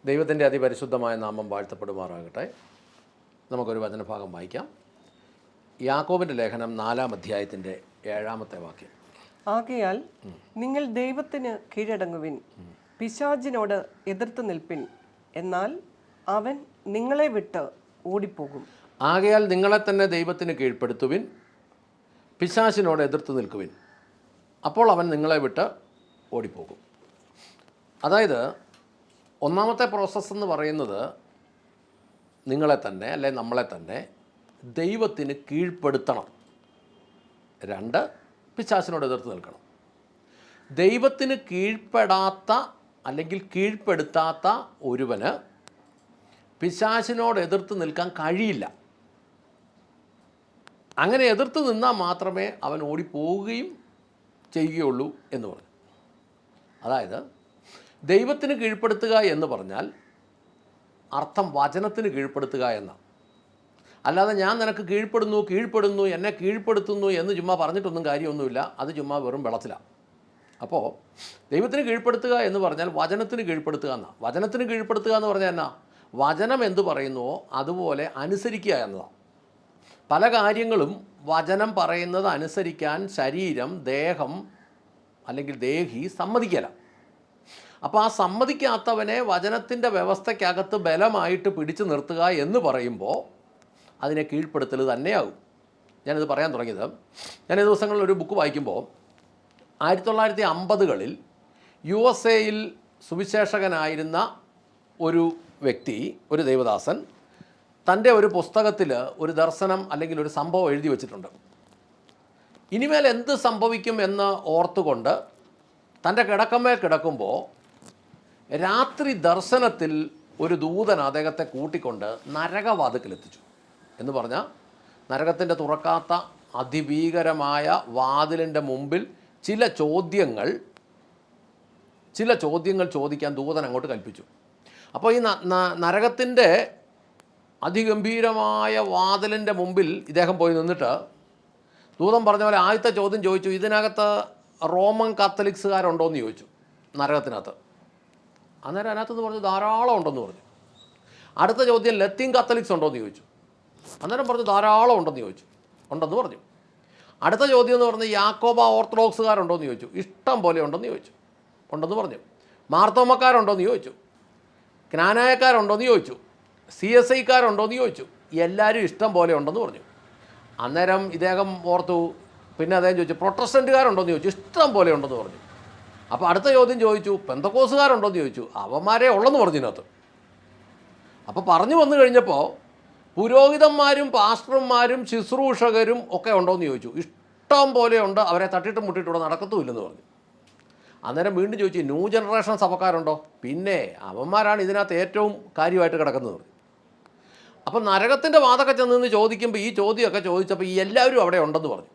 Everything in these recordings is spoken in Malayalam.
ദൈവത്തിൻ്റെ അതിപരിശുദ്ധമായ നാമം വാഴ്ത്തപ്പെടുമാറാകട്ടെ. നമുക്കൊരു വചനഭാഗം വായിക്കാം. യാക്കോബിൻ്റെ ലേഖനം 4-ാം അധ്യായത്തിൻ്റെ 7-ാമത്തെ വാക്യം. ആകയാൽ നിങ്ങൾ ദൈവത്തിന് കീഴടങ്ങുവിൻ, പിശാചിനോട് എതിർത്ത് നിൽപ്പിൻ, എന്നാൽ അവൻ നിങ്ങളെ വിട്ട് ഓടിപ്പോകും. ആകയാൽ നിങ്ങളെ തന്നെ ദൈവത്തിന് കീഴ്പ്പെടുത്തുവിൻ, പിശാചിനോട് എതിർത്ത് നിൽക്കുവിൻ, അപ്പോൾ അവൻ നിങ്ങളെ വിട്ട് ഓടിപ്പോകും. അതായത് ഒന്നാമത്തെ പ്രോസസ്സ് എന്ന് പറയുന്നത് നിങ്ങളെ തന്നെ അല്ലെ നമ്മളെ തന്നെ ദൈവത്തിന് കീഴ്പ്പെടുത്തണം. 2, പിശാചിനോട് എതിർത്ത് നിൽക്കണം. ദൈവത്തിന് കീഴ്പ്പെടാത്ത അല്ലെങ്കിൽ കീഴ്പ്പെടുത്താത്ത ഒരുവന് പിശാചിനോട് എതിർത്ത് നിൽക്കാൻ കഴിയില്ല. അങ്ങനെ എതിർത്ത് നിന്നാൽ മാത്രമേ അവൻ ഓടിപ്പോവുകയും ചെയ്യുകയുള്ളൂ എന്ന് പറഞ്ഞു. അതായത് ദൈവത്തിന് കീഴ്പ്പെടുത്തുക എന്ന് പറഞ്ഞാൽ അർത്ഥം വചനത്തിന് കീഴ്പ്പെടുത്തുക എന്നാണ്. അല്ലാതെ ഞാൻ നിനക്ക് കീഴ്പ്പെടുന്നു എന്നെ കീഴ്പ്പെടുത്തുന്നു എന്ന് ചുമ്മാ പറഞ്ഞിട്ടൊന്നും കാര്യമൊന്നുമില്ല. അത് ചുമ്മാ വെറും വെള്ളത്തിലാണ്. അപ്പോൾ ദൈവത്തിന് കീഴ്പ്പെടുത്തുക എന്ന് പറഞ്ഞാൽ വചനത്തിന് കീഴ്പ്പെടുത്തുക എന്നാണ്. വചനത്തിന് കീഴ്പ്പെടുത്തുക എന്ന് പറഞ്ഞാൽ എന്നാ? വചനം എന്ത് പറയുന്നുവോ അതുപോലെ അനുസരിക്കുക എന്നതാണ്. പല കാര്യങ്ങളും വചനം പറയുന്നത് അനുസരിക്കാൻ ശരീരം, ദേഹം അല്ലെങ്കിൽ ദേഹി സമ്മതിക്കല. അപ്പോൾ ആ സമ്മതിക്കാത്തവനെ വചനത്തിൻ്റെ വ്യവസ്ഥയ്ക്കകത്ത് ബലമായിട്ട് പിടിച്ചു നിർത്തുക എന്ന് പറയുമ്പോൾ അതിനെ കീഴ്പ്പെടുത്തൽ തന്നെയാകും. ഞാനിത് പറയാൻ തുടങ്ങിയത്, ഞാൻ ഈ ദിവസങ്ങളിൽ ഒരു ബുക്ക് വായിക്കുമ്പോൾ 1950കളിൽ USA-യിൽ സുവിശേഷകനായിരുന്ന ഒരു വ്യക്തി, ഒരു ദൈവദാസൻ, തൻ്റെ ഒരു പുസ്തകത്തിൽ ഒരു ദർശനം അല്ലെങ്കിൽ ഒരു സംഭവം എഴുതി വച്ചിട്ടുണ്ട്. ഇനിമേൽ എന്ത് സംഭവിക്കും എന്ന് ഓർത്തുകൊണ്ട് തൻ്റെ കിടക്കമേൽ കിടക്കുമ്പോൾ രാത്രി ദർശനത്തിൽ ഒരു ദൂതൻ അദ്ദേഹത്തെ കൂട്ടിക്കൊണ്ട് നരകവാതിക്കലെത്തിച്ചു. എന്ന് പറഞ്ഞാൽ നരകത്തിൻ്റെ തുറക്കാത്ത അതിഭീകരമായ വാതിലിൻ്റെ മുമ്പിൽ ചില ചോദ്യങ്ങൾ ചോദിക്കാൻ ദൂതൻ അങ്ങോട്ട് കൽപ്പിച്ചു. അപ്പോൾ ഈ നരകത്തിൻ്റെ അതിഗംഭീരമായ വാതിലിൻ്റെ മുമ്പിൽ ഇദ്ദേഹം പോയി നിന്നിട്ട് ദൂതൻ പറഞ്ഞ പോലെ ആദ്യത്തെ ചോദ്യം ചോദിച്ചു, ഇതിനകത്ത് റോമൻ കാത്തലിക്സുകാരുണ്ടോ എന്ന് ചോദിച്ചു. നരകത്തിനകത്ത് അന്നേരം അതിനകത്തെന്ന് പറഞ്ഞു ധാരാളം ഉണ്ടെന്ന് പറഞ്ഞു. അടുത്ത ചോദ്യം ലത്തീൻ കാത്തലിക്സ് ഉണ്ടോ എന്ന് ചോദിച്ചു. അന്നേരം പറഞ്ഞു ധാരാളം ഉണ്ടെന്ന് ചോദിച്ചു. ഉണ്ടെന്ന് പറഞ്ഞു. അടുത്ത ചോദ്യം എന്ന് പറഞ്ഞ് യാക്കോബ ഓർത്തഡോക്സുകാരുണ്ടോ എന്ന് ചോദിച്ചു. ഇഷ്ടം പോലെ ഉണ്ടെന്ന് ചോദിച്ചു. ഉണ്ടെന്ന് പറഞ്ഞു. മാർത്തോമക്കാരുണ്ടോ എന്ന് ചോദിച്ചു. ക്നാനായക്കാരുണ്ടോ എന്ന് ചോദിച്ചു. CSIക്കാരുണ്ടോ എന്ന് ചോദിച്ചു. എല്ലാവരും ഇഷ്ടം പോലെ ഉണ്ടെന്ന് പറഞ്ഞു. അന്നേരം ഇദ്ദേഹം ഓർത്തു. പിന്നെ അദ്ദേഹം ചോദിച്ചു പ്രൊട്ടസ്റ്റൻറ്റുകാരുണ്ടോ എന്ന് ചോദിച്ചു. ഇഷ്ടം പോലെ ഉണ്ടെന്ന് പറഞ്ഞു. അപ്പോൾ അടുത്ത ചോദ്യം ചോദിച്ചു പെന്തക്കോസുകാരുണ്ടോ എന്ന് ചോദിച്ചു. അവന്മാരെ ഉള്ളെന്ന് പറഞ്ഞു ഇതിനകത്ത്. അപ്പോൾ പറഞ്ഞു വന്നു കഴിഞ്ഞപ്പോൾ പുരോഹിതന്മാരും പാസ്റ്റർമാരും ശുശ്രൂഷകരും ഒക്കെ ഉണ്ടോ എന്ന് ചോദിച്ചു. ഇഷ്ടം പോലെ ഉണ്ട്, അവരെ തട്ടിയിട്ട് മുട്ടിയിട്ടൂടെ നടക്കത്തുമില്ലെന്ന് പറഞ്ഞു. അന്നേരം വീണ്ടും ചോദിച്ചു ന്യൂ ജനറേഷൻ സഭക്കാരുണ്ടോ. പിന്നെ അവന്മാരാണ് ഇതിനകത്ത് ഏറ്റവും കാര്യമായിട്ട് കിടക്കുന്നത് പറഞ്ഞു. അപ്പം നരകത്തിൻ്റെ വാതൊക്കെ ചെന്ന് നിന്ന് ചോദിക്കുമ്പോൾ ഈ ചോദ്യമൊക്കെ ചോദിച്ചപ്പോൾ ഈ എല്ലാവരും അവിടെ ഉണ്ടെന്ന് പറഞ്ഞു.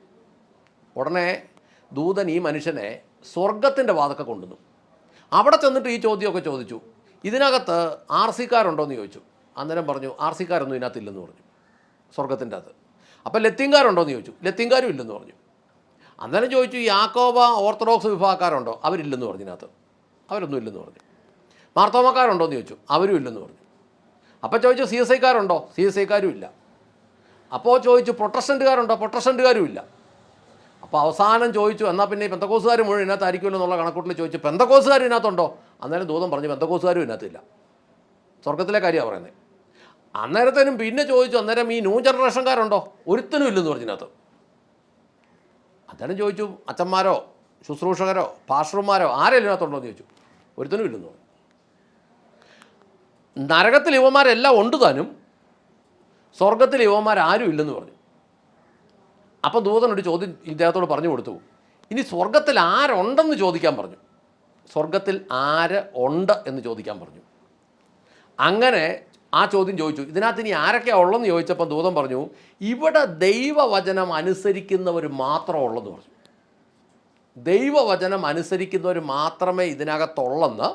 ഉടനെ ദൂതൻ ഈ മനുഷ്യനെ സ്വർഗത്തിൻ്റെ വാതൊക്കെ കൊണ്ടുവന്നു. അവിടെ ചെന്നിട്ട് ഈ ചോദ്യമൊക്കെ ചോദിച്ചു. ഇതിനകത്ത് RC-കാരുണ്ടോ എന്ന് ചോദിച്ചു. അന്നേരം പറഞ്ഞു RC-കാരൊന്നും ഇതിനകത്തില്ലെന്ന് പറഞ്ഞു സ്വർഗത്തിൻ്റെ അകത്ത്. അപ്പോൾ ലത്തീൻകാരുണ്ടോ എന്ന് ചോദിച്ചു. ലത്തീൻകാരും ഇല്ലെന്ന് പറഞ്ഞു. അന്നേരം ചോദിച്ചു യാക്കോബ ഓർത്തഡോക്സ് വിഭാഗക്കാരുണ്ടോ. അവരില്ലെന്ന് പറഞ്ഞു. ഇതിനകത്ത് അവരൊന്നും ഇല്ലെന്ന് പറഞ്ഞു. മാർത്തോമക്കാരുണ്ടോ എന്ന് ചോദിച്ചു. അവരും ഇല്ലെന്ന് പറഞ്ഞു. അപ്പോൾ ചോദിച്ചു CSIക്കാരുണ്ടോ. CSIക്കാരും ഇല്ല. അപ്പോൾ ചോദിച്ചു പ്രൊട്ടസ്റ്റൻറ്റുകാരുണ്ടോ. പ്രൊട്ടസ്റ്റൻറ്റുകാരും ഇല്ല. അപ്പോൾ അവസാനം ചോദിച്ചു എന്നാൽ പിന്നെ പെന്തക്കോസുകാർ മുഴുവൻ ഇതിനകത്തായിരിക്കുമല്ലോ എന്നുള്ള കണക്കൂട്ടിൽ ചോദിച്ചു പെന്തക്കോസുകാർ ഇതിനകത്തുണ്ടോ. അന്നേരം ദൂതൻ പറഞ്ഞു പെന്തക്കോസുകാരും ഇതിനകത്തില്ല. സ്വർഗത്തിലെ കാര്യമാണ് പറയുന്നത്. അന്നേരത്തേനും പിന്നെ ചോദിച്ചു അന്നേരം ഈ ന്യൂ ജനറേഷൻകാരുണ്ടോ. ഒരുത്തനും ഇല്ലെന്ന് പറഞ്ഞതിനകത്ത്. അന്നേരം ചോദിച്ചു അച്ഛന്മാരോ ശുശ്രൂഷകരോ പാസ്റ്റർമാരോ ആരെങ്കിലും ഇതിനകത്തുണ്ടോ എന്ന് ചോദിച്ചു. ഒരുത്തനും ഇല്ലെന്ന് പറഞ്ഞു. നരകത്തിൽ യുവന്മാരെല്ലാം ഉണ്ട് താനും, സ്വർഗത്തിൽ യുവന്മാരാരും ഇല്ലെന്ന് പറഞ്ഞു. അപ്പോൾ ദൂതനൊരു ചോദ്യം ഇദ്ദേഹത്തോട് പറഞ്ഞു കൊടുത്തു. ഇനി സ്വർഗത്തിൽ ആരുണ്ടെന്ന് ചോദിക്കാൻ പറഞ്ഞു. സ്വർഗത്തിൽ ആര് ഉണ്ട് എന്ന് ചോദിക്കാൻ പറഞ്ഞു. അങ്ങനെ ആ ചോദ്യം ചോദിച്ചു. ഇതിനകത്ത് ഇനി ആരൊക്കെയാണ് ഉള്ളതെന്ന് ചോദിച്ചപ്പോൾ ദൂതൻ പറഞ്ഞു ഇവിടെ ദൈവവചനം അനുസരിക്കുന്നവർ മാത്രം ഉള്ളെന്ന് പറഞ്ഞു. ദൈവവചനം അനുസരിക്കുന്നവർ മാത്രമേ ഇതിനകത്തുള്ളെന്ന്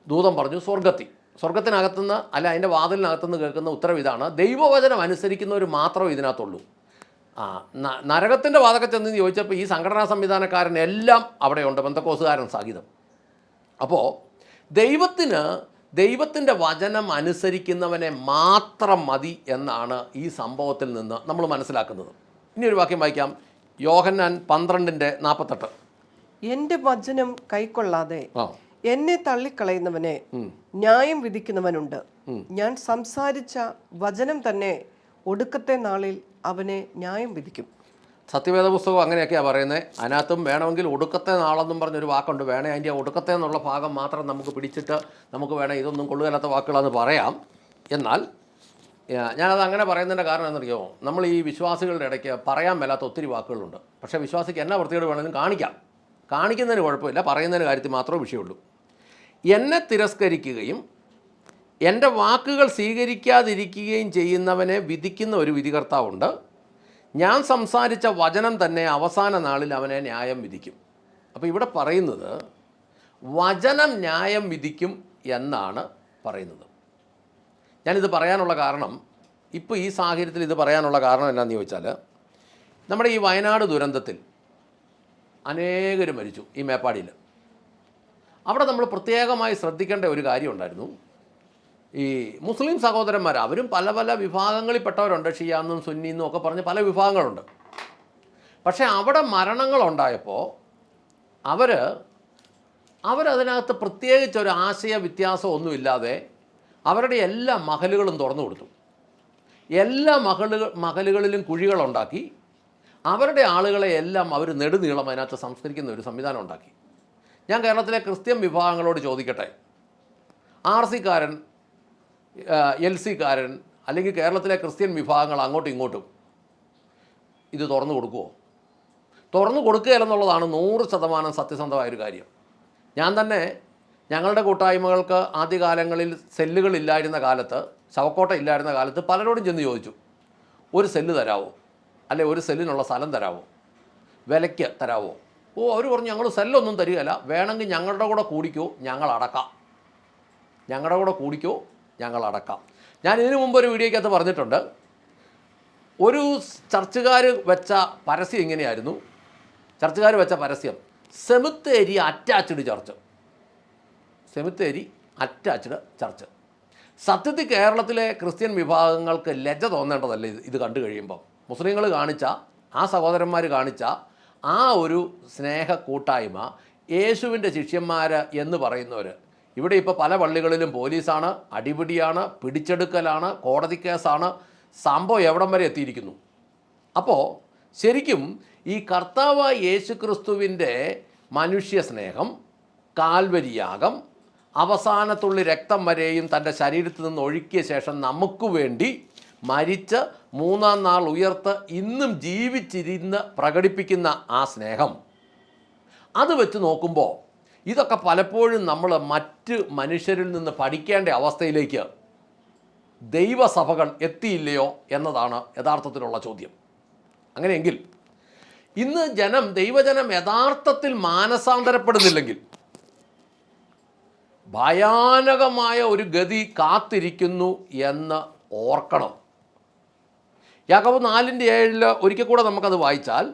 ദൂതൻ പറഞ്ഞു. സ്വർഗത്തിനകത്തുനിന്ന് അല്ല അതിൻ്റെ വാതിലിനകത്തുനിന്ന് കേൾക്കുന്ന ഉത്തരവ് ഇതാണ്, ദൈവവചനം അനുസരിക്കുന്നവർ മാത്രമേ ഇതിനകത്തുള്ളൂ. നരകത്തിൻ്റെ വാതൊക്കെ ചെന്ന് ചോദിച്ചപ്പോൾ ഈ സംഘടനാ സംവിധാനക്കാരൻ എല്ലാം അവിടെയുണ്ട്, പെന്തക്കോസുകാരൻ സഹിതം. അപ്പോൾ ദൈവത്തിൻ്റെ വചനം അനുസരിക്കുന്നവനെ മാത്രം മതി എന്നാണ് ഈ സംഭവത്തിൽ നിന്ന് നമ്മൾ മനസ്സിലാക്കുന്നത്. ഇനി ഒരു വാക്യം വായിക്കാം. യോഹന്നാൻ 12:48. എൻ്റെ വചനം കൈക്കൊള്ളാതെ ആ എന്നെ തള്ളിക്കളയുന്നവനെ ന്യായം വിധിക്കുന്നവനുണ്ട്. ഞാൻ സംസാരിച്ച വചനം തന്നെ ഒടുക്കത്തെ നാളിൽ അവനെ ന്യായം വിധിക്കും. സത്യവേദ പുസ്തകം അങ്ങനെയൊക്കെയാണ് പറയുന്നത്. അതിനകത്തും വേണമെങ്കിൽ ഒടുക്കത്തെ നാളെന്നും പറഞ്ഞൊരു വാക്കുണ്ട്. വേണേ അതിൻ്റെ ഒടുക്കത്തെ എന്നുള്ള ഭാഗം മാത്രം നമുക്ക് പിടിച്ചിട്ട് നമുക്ക് വേണേൽ ഇതൊന്നും കൊള്ളുകയില്ലാത്ത വാക്കുകളെന്ന് പറയാം. എന്നാൽ ഞാനത് അങ്ങനെ പറയുന്നതിൻ്റെ കാരണം എന്നറിയോ, നമ്മൾ ഈ വിശ്വാസികളുടെ ഇടയ്ക്ക് പറയാൻ മേലാത്ത ഒത്തിരി വാക്കുകളുണ്ട്. പക്ഷേ വിശ്വാസിക്ക് എന്നാ വൃത്തിയോട് വേണമെങ്കിലും കാണിക്കുന്നതിന് കുഴപ്പമില്ല, പറയുന്നതിന് കാര്യത്തിൽ മാത്രമേ വിഷയമുള്ളൂ. എന്നെ തിരസ്കരിക്കുകയും എൻ്റെ വാക്കുകൾ സ്വീകരിക്കാതിരിക്കുകയും ചെയ്യുന്നവനെ വിധിക്കുന്ന ഒരു വിധികർത്താവുണ്ട്. ഞാൻ സംസാരിച്ച വചനം തന്നെ അവസാന നാളിൽ അവനെ ന്യായം വിധിക്കും. അപ്പോൾ ഇവിടെ പറയുന്നത് വചനം ന്യായം വിധിക്കും എന്നാണ് പറയുന്നത്. ഞാനിത് പറയാനുള്ള കാരണം, ഇപ്പോൾ ഈ സാഹചര്യത്തിൽ ഇത് പറയാനുള്ള കാരണം എന്നാന്ന് ചോദിച്ചാൽ, നമ്മുടെ ഈ വയനാട് ദുരന്തത്തിൽ അനേകർ മരിച്ചു. ഈ മേപ്പാടിയിൽ അവിടെ നമ്മൾ പ്രത്യേകമായി ശ്രദ്ധിക്കേണ്ട ഒരു കാര്യമുണ്ടായിരുന്നു. ഈ മുസ്ലിം സഹോദരന്മാർ അവരും പല പല വിഭാഗങ്ങളിൽപ്പെട്ടവരുണ്ട്. ഷിയാന്നും സുന്നിന്നും ഒക്കെ പറഞ്ഞ് പല വിഭാഗങ്ങളുണ്ട്. പക്ഷേ അവിടെ മരണങ്ങളുണ്ടായപ്പോൾ അവരതിനകത്ത് പ്രത്യേകിച്ചൊരു ആശയ വ്യത്യാസമൊന്നുമില്ലാതെ അവരുടെ എല്ലാ മഹലുകളും തുറന്നു കൊടുത്തു. എല്ലാ മഹലുകളിലും കുഴികളുണ്ടാക്കി അവരുടെ ആളുകളെ എല്ലാം അവർ നെടുനീളം അതിനകത്ത് സംസ്കരിക്കുന്ന ഒരു സംവിധാനം ഉണ്ടാക്കി. ഞാൻ കേരളത്തിലെ ക്രിസ്ത്യൻ വിഭാഗങ്ങളോട് ചോദിക്കട്ടെ, RC-കാരൻ, LC-കാരൻ അല്ലെങ്കിൽ കേരളത്തിലെ ക്രിസ്ത്യൻ വിഭാഗങ്ങൾ അങ്ങോട്ടും ഇങ്ങോട്ടും ഇത് തുറന്നു കൊടുക്കുമോ? തുറന്നു കൊടുക്കുകയില്ലെന്നുള്ളതാണ് 100% സത്യസന്ധമായൊരു കാര്യം. ഞാൻ തന്നെ ഞങ്ങളുടെ കൂട്ടായ്മകൾക്ക് ആദ്യകാലങ്ങളിൽ സെല്ലുകളില്ലായിരുന്ന കാലത്ത്, ശവക്കോട്ട ഇല്ലായിരുന്ന കാലത്ത് പലരോടും ചെന്ന് ചോദിച്ചു, ഒരു സെല്ല് തരാമോ, അല്ലെ ഒരു സെല്ലിനുള്ള സ്ഥലം തരാമോ, വിലയ്ക്ക് തരാമോ? അവർ പറഞ്ഞു ഞങ്ങൾ സെല്ലൊന്നും തരികയില്ല, വേണമെങ്കിൽ ഞങ്ങളുടെ കൂടെ കൂടിക്കോ, ഞങ്ങൾ അടക്കാം. ഞാൻ ഇതിനു മുമ്പ് ഒരു വീഡിയോയ്ക്കകത്ത് പറഞ്ഞിട്ടുണ്ട്. ഒരു ചർച്ചുകാർ വെച്ച പരസ്യം ഇങ്ങനെയായിരുന്നു. ചർച്ചുകാർ വെച്ച പരസ്യം സെമിത്തേരി അറ്റാച്ച്ഡ് ചർച്ച്. സത്യത്തിൽ കേരളത്തിലെ ക്രിസ്ത്യൻ വിഭാഗങ്ങൾക്ക് ലജ്ജ തോന്നേണ്ടതല്ലേ ഇത് കണ്ടു കഴിയുമ്പോൾ? മുസ്ലിങ്ങൾ കാണിച്ച, ആ സഹോദരന്മാർ കാണിച്ച ആ ഒരു സ്നേഹ കൂട്ടായ്മ, യേശുവിൻ്റെ ശിഷ്യന്മാർ എന്ന് പറയുന്നവർ ഇവിടെ ഇപ്പോൾ പല പള്ളികളിലും പോലീസാണ്, അടിപിടിയാണ്, പിടിച്ചെടുക്കലാണ്, കോടതി കേസാണ്, സംഭവം എവിടം വരെ എത്തിയിരിക്കുന്നു. അപ്പോൾ ശരിക്കും ഈ കർത്താവായ യേശു ക്രിസ്തുവിൻ്റെ മനുഷ്യ സ്നേഹം, കാൽവരിയാഗം, അവസാനത്തുള്ളി രക്തം വരെയും തൻ്റെ ശരീരത്തിൽ നിന്ന് ഒഴുക്കിയ ശേഷം നമുക്ക് വേണ്ടി മരിച്ച് 3-ാം നാൾ ഉയർത്ത് ഇന്നും ജീവിച്ചിരുന്ന് പ്രകടിപ്പിക്കുന്ന ആ സ്നേഹം, അത് വെച്ച് നോക്കുമ്പോൾ ഇതൊക്കെ പലപ്പോഴും നമ്മൾ മറ്റ് മനുഷ്യരിൽ നിന്ന് പഠിക്കേണ്ട അവസ്ഥയിലേക്ക് ദൈവസഭകൾ എത്തിയില്ലയോ എന്നതാണ് യഥാർത്ഥത്തിലുള്ള ചോദ്യം. അങ്ങനെയെങ്കിൽ ഇന്ന് ദൈവജനം യഥാർത്ഥത്തിൽ മാനസാന്തരപ്പെടുന്നില്ലെങ്കിൽ ഭയാനകമായ ഒരു ഗതി കാത്തിരിക്കുന്നു എന്ന് ഓർക്കണം. യാക്കോബ് 4:7 ഒരിക്കൽ കൂടെ നമുക്കത് വായിച്ചാൽ,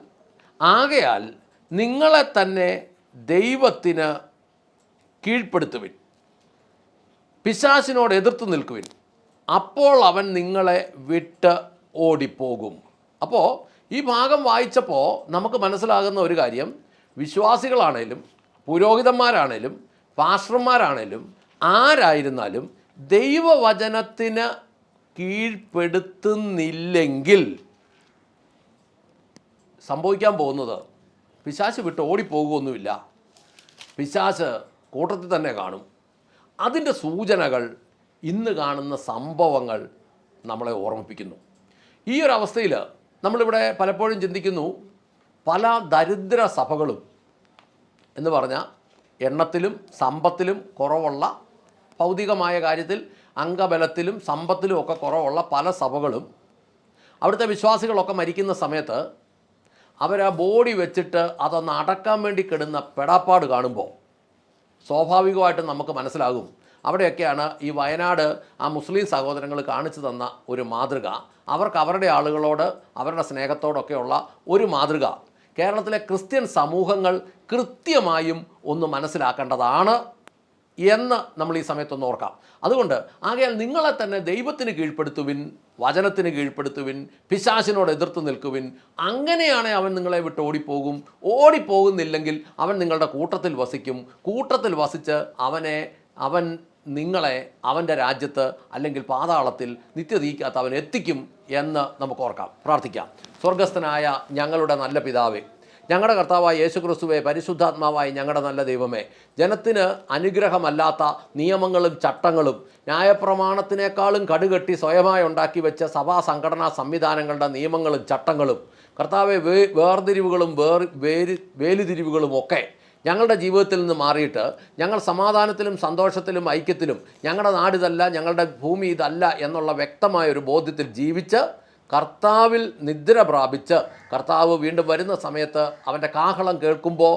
ആകയാൽ നിങ്ങളെ തന്നെ ദൈവത്തിന് കീഴ്പ്പെടുത്തുവിൻ, പിശാചിനോട് എതിർത്ത് നിൽക്കുവിൻ, അപ്പോൾ അവൻ നിങ്ങളെ വിട്ട് ഓടിപ്പോകും. അപ്പോൾ ഈ ഭാഗം വായിച്ചപ്പോൾ നമുക്ക് മനസ്സിലാകുന്ന ഒരു കാര്യം, വിശ്വാസികളാണേലും പുരോഹിതന്മാരാണേലും പാസ്റ്റർമാരാണേലും ആരായിരുന്നാലും ദൈവവചനത്തിന് കീഴ്പ്പെടുത്തുന്നില്ലെങ്കിൽ സംഭവിക്കാൻ പോകുന്നത് പിശാച് വിട്ട് ഓടിപ്പോകുകയൊന്നുമില്ല. പിശാച് കൂട്ടത്തിൽ തന്നെ കാണും. അതിൻ്റെ സൂചനകൾ ഇന്ന് കാണുന്ന സംഭവങ്ങൾ നമ്മളെ ഓർമ്മിപ്പിക്കുന്നു. ഈ ഒരു അവസ്ഥയിൽ നമ്മളിവിടെ പലപ്പോഴും ചിന്തിക്കുന്നു, പല ദരിദ്ര സഭകളും എന്ന് പറഞ്ഞാൽ എണ്ണത്തിലും സമ്പത്തിലും കുറവുള്ള, ഭൗതികമായ കാര്യത്തിൽ അംഗബലത്തിലും സമ്പത്തിലും ഒക്കെ കുറവുള്ള പല സഭകളും അവിടുത്തെ വിശ്വാസികളൊക്കെ മരിക്കുന്ന സമയത്ത് അവർ ആ ബോഡി വെച്ചിട്ട് അതൊന്ന് അടക്കാൻ വേണ്ടി കിടുന്ന പെടാപ്പാട് കാണുമ്പോൾ സ്വാഭാവികമായിട്ടും നമുക്ക് മനസ്സിലാകും, അവിടെയൊക്കെയാണ് ഈ വയനാട് ആ മുസ്ലിം സഹോദരങ്ങൾ കാണിച്ചു തന്ന ഒരു മാതൃക, അവർക്ക് അവരുടെ ആളുകളോട് അവരുടെ സ്നേഹത്തോടൊക്കെയുള്ള ഒരു മാതൃക കേരളത്തിലെ ക്രിസ്ത്യൻ സമൂഹങ്ങൾ കൃത്യമായും ഒന്ന് മനസ്സിലാക്കേണ്ടതാണ് എന്ന് നമ്മൾ ഈ സമയത്തൊന്ന് ഓർക്കാം. അതുകൊണ്ട് ആകയാൽ നിങ്ങളെ തന്നെ ദൈവത്തിന് കീഴ്പ്പെടുത്തുവിൻ, വചനത്തിന് കീഴ്പ്പെടുത്തുവിൻ, പിശാചിനോട് എതിർത്ത് നിൽക്കുവിൻ. അങ്ങനെയാണ് അവൻ നിങ്ങളെ വിട്ട് ഓടിപ്പോകും. ഓടിപ്പോകുന്നില്ലെങ്കിൽ അവൻ നിങ്ങളുടെ കൂട്ടത്തിൽ വസിക്കും. കൂട്ടത്തിൽ വസിച്ച് അവൻ നിങ്ങളെ അവൻ്റെ രാജ്യത്ത് അല്ലെങ്കിൽ പാതാളത്തിൽ നിത്യതീക്കകത്ത് അവൻ എത്തിക്കും എന്ന് നമുക്ക് ഓർക്കാം. പ്രാർത്ഥിക്കാം. സ്വർഗസ്ഥനായ ഞങ്ങളുടെ നല്ല പിതാവേ, ഞങ്ങളുടെ കർത്താവായ യേശുക്രിസ്തുവേ, പരിശുദ്ധാത്മാവായ ഞങ്ങളുടെ നല്ല ദൈവമേ, ജനത്തിന് അനുഗ്രഹമല്ലാത്ത നിയമങ്ങളും ചട്ടങ്ങളും ന്യായപ്രമാണത്തിനേക്കാളും കടുകെട്ടി സ്വയമായി ഉണ്ടാക്കി വെച്ച സഭാ സംഘടനാ സംവിധാനങ്ങളുടെ നിയമങ്ങളും ചട്ടങ്ങളും കർത്താവെ വേർതിരിവുകളും വേലിതിരിവുകളും ഒക്കെ ഞങ്ങളുടെ ജീവിതത്തിൽ നിന്ന് മാറിയിട്ട് ഞങ്ങൾ സമാധാനത്തിലും സന്തോഷത്തിലും ഐക്യത്തിലും ഞങ്ങളുടെ നാടിതല്ല, ഞങ്ങളുടെ ഭൂമി ഇതല്ല എന്നുള്ള വ്യക്തമായൊരു ബോധ്യത്തിൽ ജീവിച്ച് കർത്താവിൽ നിദ്ര പ്രാപിച്ച് കർത്താവ് വീണ്ടും വരുന്ന സമയത്ത് അവൻ്റെ കാഹളം കേൾക്കുമ്പോൾ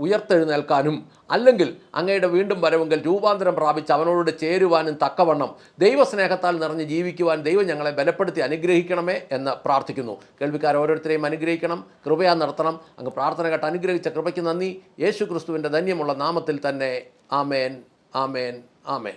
ഉയർത്തെഴുന്നേൽക്കാനും അല്ലെങ്കിൽ അങ്ങയുടെ വീണ്ടും വരവെങ്കിൽ രൂപാന്തരം പ്രാപിച്ച് അവനോട് ചേരുവാനും തക്കവണ്ണം ദൈവസ്നേഹത്താൽ നിറഞ്ഞ് ജീവിക്കുവാൻ ദൈവം ഞങ്ങളെ ബലപ്പെടുത്തി അനുഗ്രഹിക്കണമേ എന്ന് പ്രാർത്ഥിക്കുന്നു. കേൾവിക്കാർ ഓരോരുത്തരെയും അനുഗ്രഹിക്കണം, കൃപയാ നടത്തണം. അങ്ങ് പ്രാർത്ഥന കേട്ട് അനുഗ്രഹിച്ച കൃപയ്ക്ക് നന്ദി. യേശു ക്രിസ്തുവിൻ്റെ ധന്യമുള്ള നാമത്തിൽ തന്നെ. ആമേൻ, ആമേൻ, ആമേൻ.